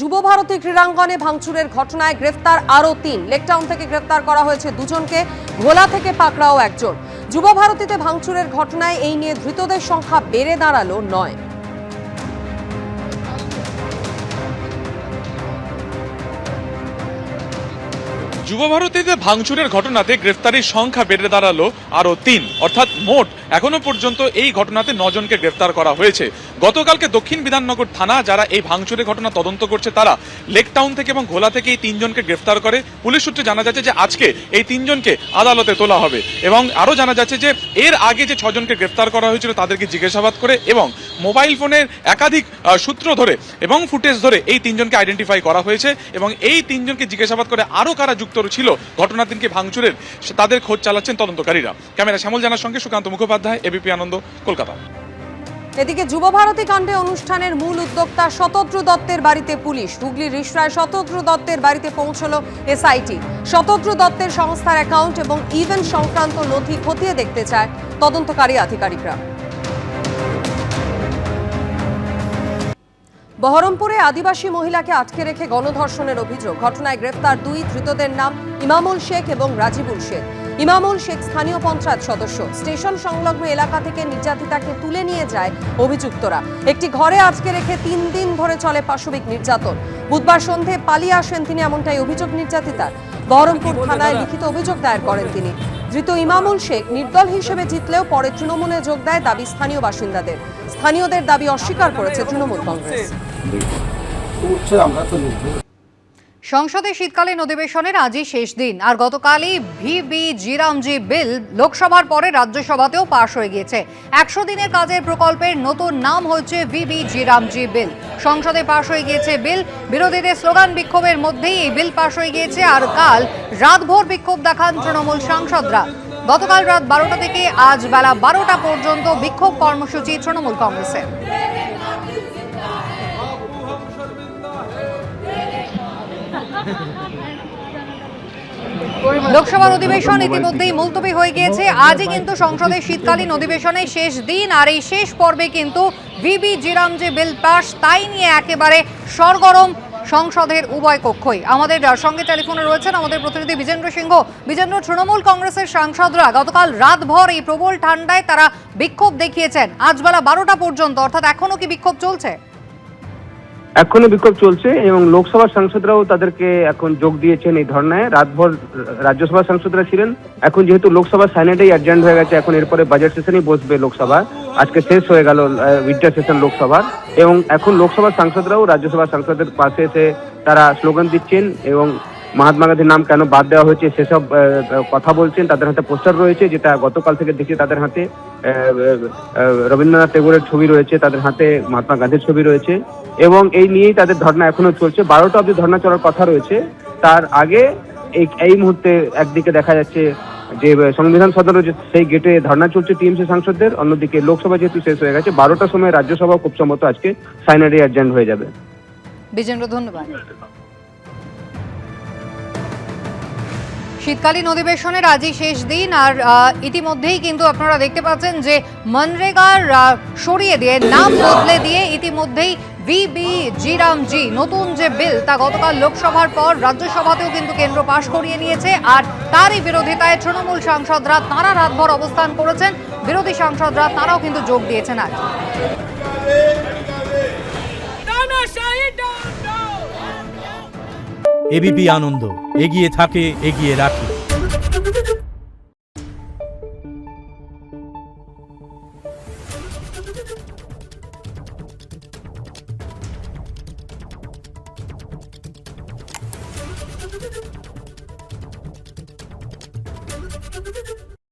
যুবভারতী ক্রীড়াঙ্গনে ভাঙচুরের ঘটনায় গ্রেফতার আরও ৩। লেকটাউন থেকে গ্রেফতার করা হয়েছে ২ জনকে, ভোলা থেকে পাকড়াও ১ জন। যুবভারতীতে ভাঙচুরের ঘটনায় এই নিয়ে ধৃতদের সংখ্যা বেড়ে দাঁড়ালো ৯। যুবভারতীতে ভাঙচুরের ঘটনাতে গ্রেফতারির সংখ্যা বেড়ে দাঁড়ালো আরও ৩, অর্থাৎ মোট এখনো পর্যন্ত এই ঘটনাতে ৯ জনকে গ্রেফতার করা হয়েছে। গতকালকে দক্ষিণ বিধাননগর থানা যারা এই ভাঙচুরের ঘটনা তদন্ত করছে তারা লেকটাউন থেকে এবং ঘোলা থেকে এই ৩ জনকে গ্রেফতার করে। পুলিশ সূত্রে জানা যাচ্ছে যে আজকে এই ৩ জনকে আদালতে তোলা হবে এবং আরও জানা যাচ্ছে যে এর আগে যে ৬ জনকে গ্রেফতার করা হয়েছিল তাদেরকে জিজ্ঞাসাবাদ করে এবং মোবাইল ফোনের একাধিক সূত্র ধরে এবং ফুটেজ ধরে এই ৩ জনকে আইডেন্টিফাই করা হয়েছে এবং এই ৩ জনকে জিজ্ঞাসাবাদ করে আরও কারা যুক্ত ছিল ঘটনার দিনকে ভাঙচুরের তাদের খোঁজ চালাচ্ছেন তদন্তকারীরা। ক্যামেরা শ্যামল জানার সঙ্গে সুকান্ত মুখোপাধ্যায়, এবিপি আনন্দ, কলকাতা। এদিকে যুবভারতী কাণ্ডে অনুষ্ঠানের মূল উদ্যোক্তা শতদ্রু দত্তের বাড়িতে পুলিশ। হুগলির রিষড়ায় শতদ্রু দত্তের বাড়িতে পৌঁছল এসআইটি। শতদ্রু দত্তের সংস্থার অ্যাকাউন্ট এবং ইভেন্ট সংক্রান্ত নথি খতিয়ে দেখতে চায় তদন্তকারী আধিকারিকরা। বহরমপুরে আদিবাসী মহিলাকে আটকে রেখে গণধর্ষণের অভিযোগ। ঘটনায় গ্রেফতার ২ ধৃতদের নাম ইমামুল শেখ এবং রাজিবুল শেখ। ইমামুল শেখ স্থানীয় পঞ্চায়েত সদস্য। স্টেশন সংলগ্ন এলাকা থেকে নির্যাতিতাকে তুলে নিয়ে যায় অভিযুক্তরা। একটি ঘরে আটকে রেখে ৩ দিন ধরে চলে পাশবিক নির্যাতন। বুধবার সন্ধে পালিয়ে আসেন তিনি, এমনটাই অভিযোগ নির্যাতিতার। বহরমপুর থানায় লিখিত অভিযোগ দায়ের করেন তিনি। ধৃত ইমামুল শেখ নির্দল হিসেবে জিতলেও পরে তৃণমূলে যোগ দেয়, দাবি স্থানীয় বাসিন্দাদের। স্থানীয়দের দাবি অস্বীকার করেছে তৃণমূল কংগ্রেস। সংসদে শীতকালীন অধিবেশনের আজই শেষ দিন, আর গতকালই ভিবি-জি রামজি বিল লোকসভার পরে রাজ্যসভাতেও পাশ হয়ে গিয়েছে। ১০০ দিনের কাজের প্রকল্পের নতুন নাম হচ্ছে ভিবি-জি রামজি বিল। সংসদে পাশ হয়ে গিয়েছে বিল। বিরোধীদের স্লোগান বিক্ষোভের মধ্যেই এই বিল পাশ হয়ে গিয়েছে। আর কাল রাতভর বিক্ষোভ দেখান তৃণমূল সাংসদরা। গতকাল রাত ১২টা থেকে আজ বেলা ১২টা পর্যন্ত বিক্ষোভ কর্মসূচি তৃণমূল কংগ্রেসের। লোকসভার অধিবেশন ইতিমধ্যেই মুলতবি হয়ে গিয়েছে। আজই কিন্তু সংসদের শীতকালীন অধিবেশনের শেষ দিন, আর এই শেষ পর্বে কিন্তু ভিবি-জি রামজি বিল পাস, তাই নিয়ে একেবারে সরগরম সংসদের উভয় কক্ষই। আমাদের সঙ্গে টেলিফোনে রয়েছেন আমাদের প্রতিনিধি বিজেন্দ্র সিংহ। বিজেন্দ্র, তৃণমূল কংগ্রেসের সাংসদরা গতকাল রাতভর এই প্রবল ঠান্ডায় তারা বিক্ষোভ দেখিয়েছেন আজ বেলা ১২টা পর্যন্ত, অর্থাৎ এখনো কি বিক্ষোভ চলছে? এখনো বিক্ষোভ চলছে এবং লোকসভার সাংসদরাও তাদেরকে এখন যোগ দিয়েছেন এই ধর্নায়। রাতভর রাজ্যসভার সাংসদরা ছিলেন। এখন যেহেতু লোকসভা সাইনেটেই অ্যাডজার্ন হয়ে গেছে, এখন এরপরে বাজেট সেশনই বসবে লোকসভা। আজকে শেষ হয়ে গেল উইন্টার সেশন লোকসভার, এবং এখন লোকসভার সাংসদরাও রাজ্যসভার সাংসদের পাশে এসে তারা স্লোগান দিচ্ছেন এবং মহাত্মা গান্ধীর নাম কেন বাদ দেওয়া হয়েছে সেসব কথা বলছেন। তাদের হাতে পোস্টার রয়েছে, যেটা গতকাল থেকে দেখি তাদের হাতে রবীন্দ্রনাথ টেগোরের ছবি রয়েছে, তাদের হাতে মহাত্মা গান্ধীর ছবি রয়েছে, এবং এই নিয়েই তাদের ধর্ণা এখনো চলছে। ১২টা অবধি ধর্ণা চলার কথা রয়েছে। তার আগে এই মুহূর্তে একদিকে দেখা যাচ্ছে যে সংবিধান সদন সেই গেটে ধর্ণা চলছে টিএমসি সাংসদদের, অন্যদিকে লোকসভা যেহেতু শেষ হয়ে গেছে ১২টার সময় রাজ্যসভা খুব সম্ভবত আজকে সাইনেটে অ্যাডজার্ন হয়ে যাবে। বিজেন্দ্র, ধন্যবাদ। শীতকালীন অধিবেশনের আজই শেষ দিন, আর ইতিমধ্যেই কিন্তু আপনারা দেখতে পাচ্ছেন যে মনরেগার সরিয়ে দিয়ে নাম বদলে দিয়ে ইতিমধ্যেই ভিবি-জি রামজি নতুন যে বিল তা গতকাল লোকসভার পর রাজ্যসভাতেও কিন্তু কেন্দ্র পাশ করিয়ে নিয়েছে। আর তারই বিরোধিতায় তৃণমূল সাংসদরা তারা রাতভর অবস্থান করেছেন। বিরোধী সাংসদরা তারাও কিন্তু যোগ দিয়েছেন আজ। এবিপি আনন্দ, এগিয়ে থাকে, এগিয়ে রাখে।